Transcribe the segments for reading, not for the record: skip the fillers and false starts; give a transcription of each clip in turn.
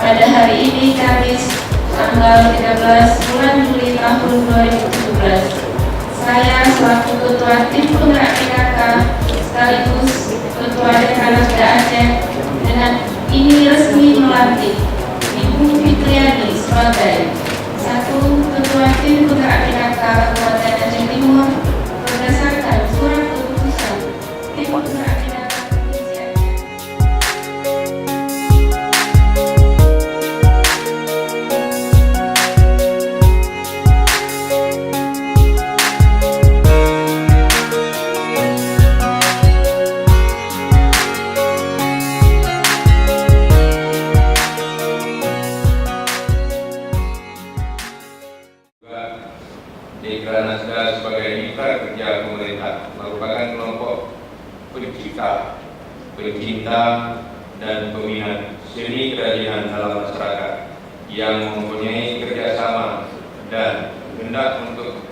pada hari ini Kamis tanggal 13 bulan Juli tahun 2017. Saya selaku Ketua Tim Penggerak PKK sekaligus Ketua Dekranasda Aceh dengan ini resmi melantik Ibu Fitriani sebagai satu Ketua Tim Penggerak PKK Kabupaten Aceh Timur berdasarkan surat keputusan Tim Penggerak PKK. Dekranasda sebagai mitra kerja pemerintah merupakan kelompok pencipta, dan peminat seni kerajinan dalam masyarakat yang mempunyai kerjasama dan hendak untuk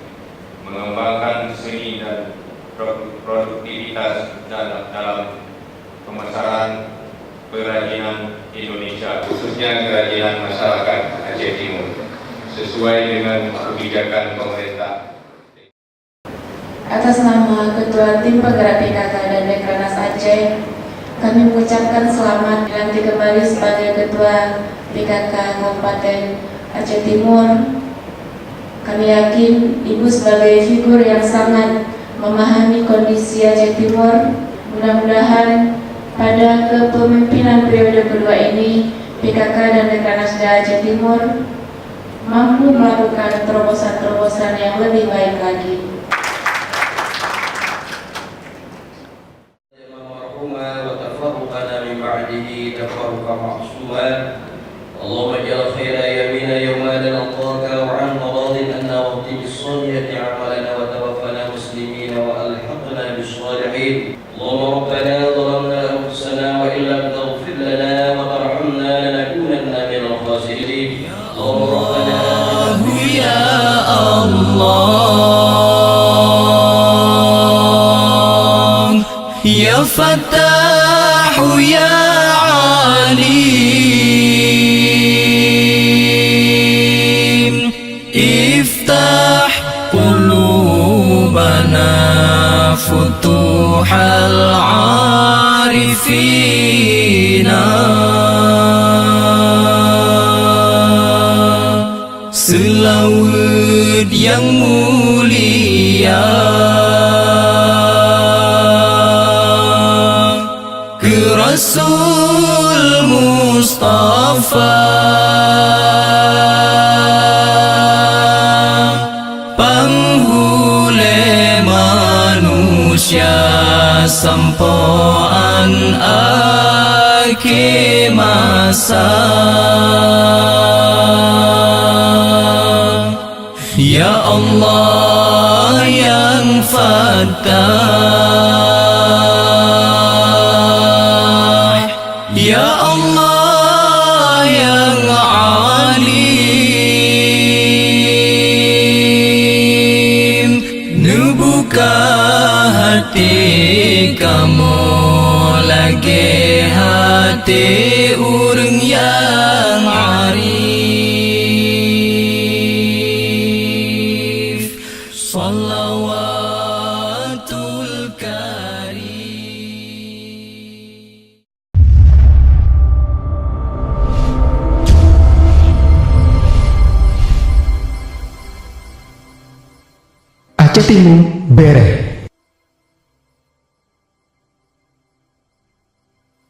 mengembangkan seni dan produktivitas dalam pemasaran kerajinan Indonesia, khususnya kerajinan masyarakat Aceh Timur, sesuai dengan kebijakan pemerintah. Atas nama Ketua Tim Penggerak PKK dan Dekranas Aceh, kami mengucapkan selamat dilantik kembali sebagai Ketua PKK Kabupaten Aceh Timur. Kami yakin Ibu sebagai figur yang sangat memahami kondisi Aceh Timur. Mudah-mudahan pada kepemimpinan periode kedua ini, PKK dan Dekranasda Aceh Timur mampu melakukan terobosan-terobosan yang lebih baik lagi. اللهم اجعل خير ايامنا يوم نلقاك وعن مراض عنا واختم بالصالحات اعمالنا وتوفنا مسلمين والحقنا بالصالحين. اللهم ربنا ظلمنا انفسنا وان لم تغفر لنا وترحمنا لنكونن من الخاسرين. اللهم ربنا يا الله يا فتاح يا عليم افتح قلوبنا فتوح العارفين selawat yang mulia ke Rasul Mustafa, penghule manusia sampoan akhir masa. Ya Allah yang Fattah, Ya Allah yang Alim, nubuka hati kamu lagi hati urang yang arif. Salawatul karim. Aceh Timur Bere.